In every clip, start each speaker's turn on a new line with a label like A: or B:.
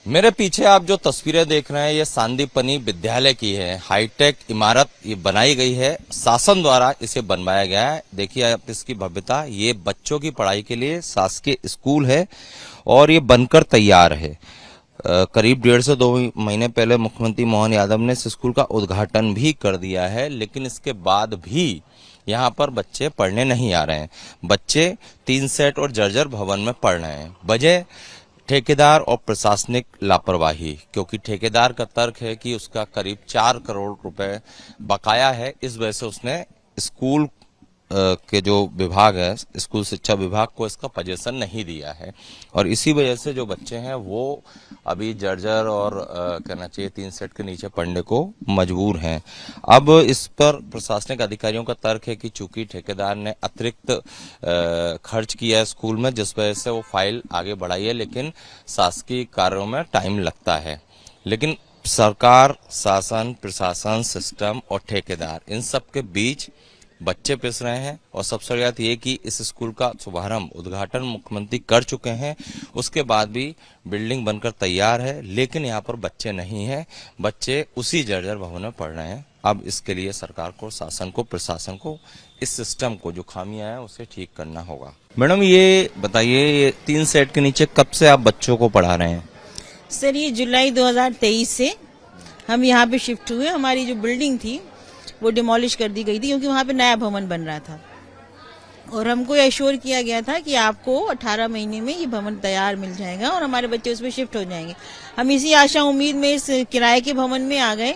A: मेरे पीछे आप जो तस्वीरें देख रहे हैं ये सांदीपनि विद्यालय की है। हाईटेक इमारत ये बनाई गई है, शासन द्वारा इसे बनवाया गया है। देखिए आप इसकी भव्यता, ये बच्चों की पढ़ाई के लिए शासकीय स्कूल है और ये बनकर तैयार है। करीब 1.5 से 2 महीने पहले मुख्यमंत्री मोहन यादव ने इस स्कूल का उद्घाटन भी कर दिया है, लेकिन इसके बाद भी यहाँ पर बच्चे पढ़ने नहीं आ रहे हैं। बच्चे 3 सेट और जर्जर भवन में पढ़ रहे हैं। वजह ठेकेदार और प्रशासनिक लापरवाही, क्योंकि ठेकेदार का तर्क है कि उसका करीब 4 करोड़ रुपए बकाया है। इस वजह से उसने स्कूल के जो विभाग है, स्कूल शिक्षा विभाग को इसका पोजीशन नहीं दिया है और इसी वजह से जो बच्चे हैं वो अभी जर्जर और कहना चाहिए 3 सेट के नीचे पढ़ने को मजबूर हैं। अब इस पर प्रशासनिक अधिकारियों का तर्क है कि चूंकि ठेकेदार ने अतिरिक्त खर्च किया है स्कूल में, जिस वजह से वो फाइल आगे बढ़ाई है, लेकिन शासकीय कार्यों में टाइम लगता है। लेकिन सरकार, शासन, प्रशासन, सिस्टम और ठेकेदार, इन सब के बीच बच्चे पिस रहे हैं। और सबसे बड़ी बात ये कि इस स्कूल का शुभारंभ, उद्घाटन मुख्यमंत्री कर चुके हैं, उसके बाद भी बिल्डिंग बनकर तैयार है, लेकिन यहाँ पर बच्चे नहीं हैं। बच्चे उसी जर्जर भवन में पढ़ रहे हैं। अब इसके लिए सरकार को, शासन को, प्रशासन को इस सिस्टम को, जो खामियां हैं, उसे ठीक करना होगा। मैडम ये बताइए, ये 3 सेट के नीचे कब से आप बच्चों को पढ़ा रहे हैं?
B: सर ये जुलाई 2023 से हम यहाँ पे शिफ्ट हुए। हमारी जो बिल्डिंग थी वो डिमोलिश कर दी गई थी, क्योंकि वहाँ पे नया भवन बन रहा था और हमको एश्योर किया गया था कि आपको 18 महीने में ये भवन तैयार मिल जाएगा और हमारे बच्चे उसमें शिफ्ट हो जाएंगे। हम इसी आशा उम्मीद में इस किराए के भवन में आ गए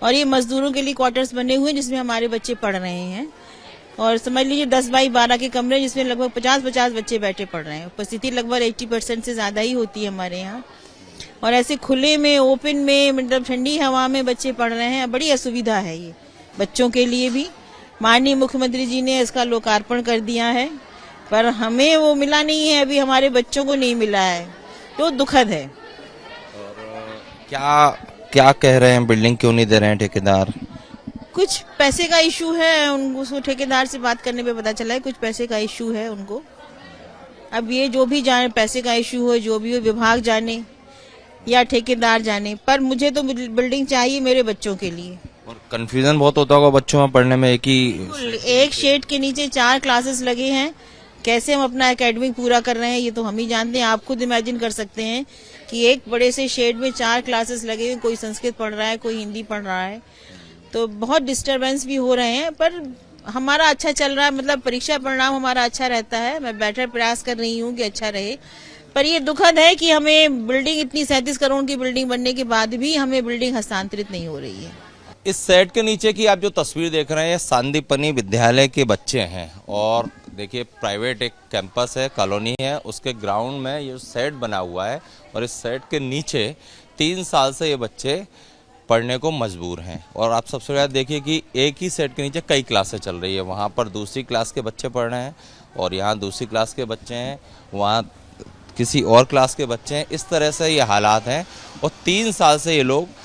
B: और ये मजदूरों के लिए क्वार्टर्स बने हुए हैं जिसमें हमारे बच्चे पढ़ रहे हैं। और समझ लीजिए 10 बाई 12 के कमरे जिसमें लगभग 50-50 बच्चे बैठे पढ़ रहे हैं। उपस्थिति लगभग 80% से ज्यादा ही होती है हमारे यहाँ। और ऐसे खुले में, ओपन में, मतलब ठंडी हवा में बच्चे पढ़ रहे हैं। बड़ी असुविधा है ये बच्चों के लिए भी। माननीय मुख्यमंत्री जी ने इसका लोकार्पण कर दिया है, पर हमें वो मिला नहीं है, अभी हमारे बच्चों को नहीं मिला है, तो दुखद है।
A: और क्या कह रहे हैं, बिल्डिंग क्यों नहीं दे रहे हैं ठेकेदार?
B: कुछ पैसे का इशू है उनको, ठेकेदार से बात करने पे पता चला है कुछ पैसे का इशू है उनको। अब ये जो भी जाने, पैसे का इशू हो, जो भी हो, विभाग जाने या ठेकेदार जाने, पर मुझे तो बिल्डिंग चाहिए मेरे बच्चों के लिए।
A: और कंफ्यूजन बहुत होता होगा बच्चों में पढ़ने में। एक
B: शेड के नीचे 4 क्लासेस लगे हैं, कैसे हम अपना एकेडमिक पूरा कर रहे हैं ये तो हम ही जानते हैं। आप खुद इमेजिन कर सकते हैं कि एक बड़े से शेड में 4 क्लासेस लगे हुए, कोई संस्कृत पढ़ रहा है, कोई हिंदी पढ़ रहा है, तो बहुत डिस्टरबेंस भी हो रहे हैं। पर हमारा अच्छा चल रहा है, मतलब परीक्षा परिणाम हमारा अच्छा रहता है। मैं बेटर प्रयास कर रही हूँ कि अच्छा रहे। पर ये दुखद है कि हमें बिल्डिंग, इतनी 37 करोड़ की बिल्डिंग बनने के बाद भी हमें बिल्डिंग हस्तांतरित नहीं हो रही है।
A: इस सेट के नीचे की आप जो तस्वीर देख रहे हैं, ये सांदीपनि विद्यालय के बच्चे हैं। और देखिए, प्राइवेट एक कैंपस है, कॉलोनी है, उसके ग्राउंड में ये सेट बना हुआ है और इस सेट के नीचे 3 साल से ये बच्चे पढ़ने को मजबूर हैं। और आप सबसे ज़्यादा देखिए कि एक ही सेट के नीचे कई क्लासें चल रही है। वहाँ पर दूसरी क्लास के बच्चे पढ़ रहे हैं और यहाँ दूसरी क्लास के बच्चे हैं, वहाँ किसी और क्लास के बच्चे हैं। इस तरह से ये हालात हैं और 3 साल से ये लोग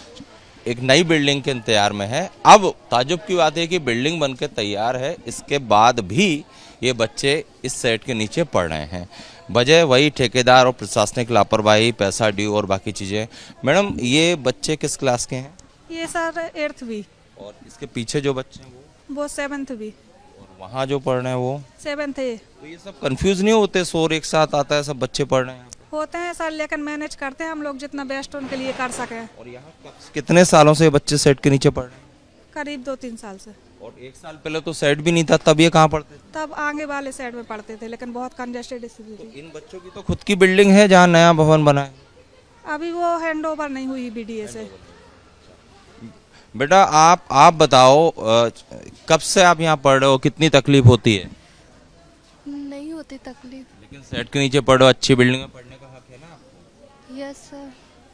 A: एक नई बिल्डिंग के इंतजार में है। अब ताज्जुब की बात है कि बिल्डिंग बनकर तैयार है, इसके बाद भी ये बच्चे इस सेट के नीचे पढ़ रहे हैं। वजह वही ठेकेदार और प्रशासनिक लापरवाही, पैसा ड्यू और बाकी चीजें। मैडम ये बच्चे किस क्लास के हैं?
C: ये सर 8th भी।
A: और इसके पीछे जो बच्चे हैं
C: वो 7th भी।
A: और वहाँ जो पढ़ रहे हैं वो
C: 7th है।
A: तो ये सब कंफ्यूज नहीं होते? शोर एक साथ आता है, सब बच्चे पढ़ रहे हैं।
C: होते हैं सर, लेकिन मैनेज करते हैं हम लोग जितना बेस्ट उनके लिए कर सके।
A: और यहाँ कितने सालों से बच्चे सेट के नीचे पढ़ रहे हैं?
C: करीब 2-3 साल से।
A: और 1 साल पहले तो सेट भी नहीं था, तब ये कहाँ पढ़ते थे?
C: तब आगे वाले साइड में पढ़ते थे, लेकिन बहुत कंजेस्टेड स्थिति थी।
A: इन बच्चों की तो खुद की बिल्डिंग है जहाँ नया भवन बना है।
C: अभी वो हैंड ओवर नहीं हुई बीडीए से।
A: बेटा आप बताओ, कब से आप यहाँ पढ़ रहे हो? कितनी तकलीफ होती है?
D: नहीं होती तकलीफ।
A: लेकिन सेट के नीचे पढ़ो, अच्छी बिल्डिंग में पढ़ने का हक है ना आपको?
D: Yes sir.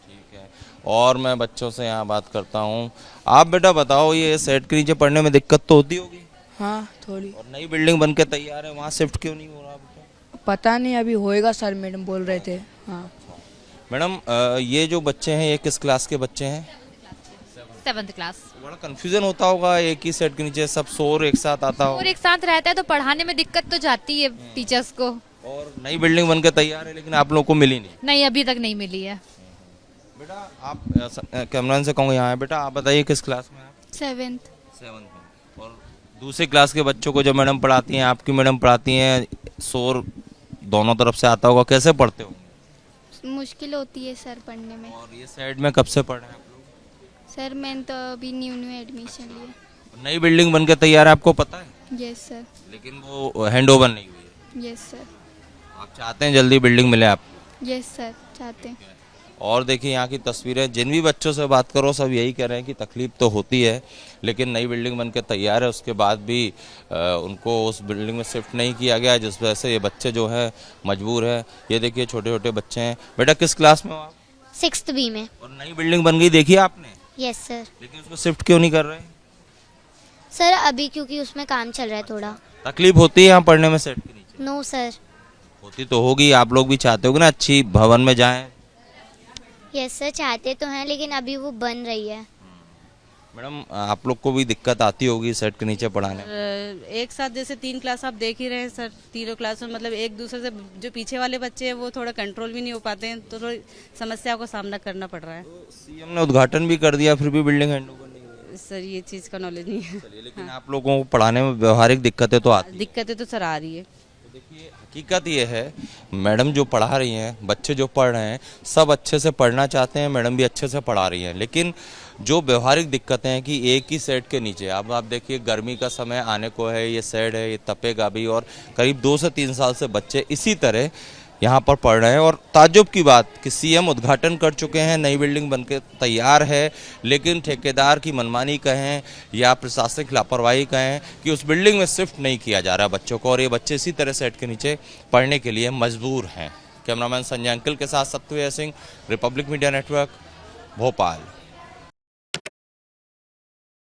A: ठीक है। और मैं बच्चों से यहाँ बात करता हूँ। आप बेटा बताओ, ये सेट के नीचे पढ़ने में दिक्कत तो होती होगी?
E: हाँ थोड़ी।
A: और नई बिल्डिंग बनके तैयार है, वहाँ शिफ्ट क्यों नहीं हो रहा आपको?
E: पता नहीं, अभी होएगा सर, मैडम बोल रहे थे। हाँ
A: मैडम, ये जो बच्चे हैं ये किस क्लास के बच्चे हैं?
F: 7th class.
A: बड़ा कंफ्यूजन होता होगा, एक ही सेट के नीचे सब शोर एक साथ आता होगा।
F: और एक साथ रहता है तो पढ़ाने में दिक्कत तो जाती है टीचर्स को।
A: और नई बिल्डिंग बनकर तैयार है, लेकिन आप लोगों को मिली नहीं?
F: नहीं, अभी तक नहीं मिली है।
A: बेटा आप कैमरामैन से कहूँगा यहाँ है। बेटा आप बताइए किस क्लास में आप?
D: 7th।
A: 7th में। और दूसरी क्लास के बच्चों को जो मैडम पढ़ाती हैं, आपकी मैडम पढ़ाती हैं, शोर दोनों तरफ से आता होगा, कैसे पढ़ते हो?
D: मुश्किल होती है सर पढ़ने में।
A: और ये साइड में कब से पढ़ रहे हैं आप लोग?
D: सर मैंने तो अभी न्यू एडमिशन लिया।
A: नई बिल्डिंग बन के तैयार है, आपको पता है,
D: यस सर।
A: लेकिन वो हैंड ओवर नहीं हुई है।
D: Yes sir.
A: आप चाहते हैं जल्दी बिल्डिंग मिले आपको?
D: यस सर चाहते हैं।
A: और देखिए यहाँ की तस्वीरें, जिन भी बच्चों से बात करो सब यही कह रहे हैं कि तकलीफ तो होती है, लेकिन नई बिल्डिंग बनकर तैयार है, उसके बाद भी उनको उस बिल्डिंग में शिफ्ट नहीं किया गया, जिस वजह से ये बच्चे जो है मजबूर है। ये देखिए छोटे छोटे बच्चे हैं। बेटा किस क्लास में हो आप?
G: 6th बी में।
A: और नई बिल्डिंग बन गई देखिए आपने,
G: यस सर।
A: लेकिन उसको शिफ्ट क्यों नहीं कर रहे?
G: सर अभी क्योंकि उसमें काम चल रहा है थोड़ा।
A: तकलीफ होती है यहाँ पढ़ने में सेट के नीचे?
G: No sir.
A: होती तो होगी, आप लोग भी चाहते हो ना अच्छी भवन में जाएं।
G: यस सर चाहते तो हैं, लेकिन अभी वो बन रही है।
A: मैडम आप लोग को भी दिक्कत आती होगी सेट के नीचे पढ़ाने में?
B: एक साथ जैसे 3 क्लास आप देख ही रहे हैं सर, तीनों क्लास में मतलब एक दूसरे से जो पीछे वाले बच्चे हैं वो थोड़ा कंट्रोल भी नहीं हो पाते हैं, तो थोड़ी समस्या को सामना करना पड़ रहा है।
A: सीएम ने उद्घाटन भी कर दिया, फिर भी बिल्डिंग हैंडओवर नहीं हुई।
B: सर ये चीज़ का नॉलेज नहीं है।
A: चलिए, लेकिन आप लोगों को पढ़ाने में व्यवहारिक दिक्कतें तो आती हैं।
B: दिक्कतें तो सर आ रही है।
A: तो देखिए हकीकत ये है, मैडम जो पढ़ा रही हैं, बच्चे जो पढ़ रहे हैं, सब अच्छे से पढ़ना चाहते हैं, मैडम भी अच्छे से पढ़ा रही हैं, लेकिन जो व्यवहारिक दिक्कतें हैं कि एक ही सेट के नीचे, अब आप देखिए गर्मी का समय आने को है, ये सेट है, ये तपेगा भी, और करीब 2 से 3 साल से बच्चे इसी तरह यहाँ पर पढ़ रहे हैं। और ताज्जुब की बात कि सीएम उद्घाटन कर चुके हैं, नई बिल्डिंग बनके तैयार है, लेकिन ठेकेदार की मनमानी कहें या प्रशासनिक लापरवाही कहें कि उस बिल्डिंग में शिफ्ट नहीं किया जा रहा बच्चों को, और ये बच्चे इसी तरह सेट के नीचे पढ़ने के लिए मजबूर हैं। कैमरामैन संजय अंकल के साथ Satyaved Singh, Republic Media Network, Bhopal.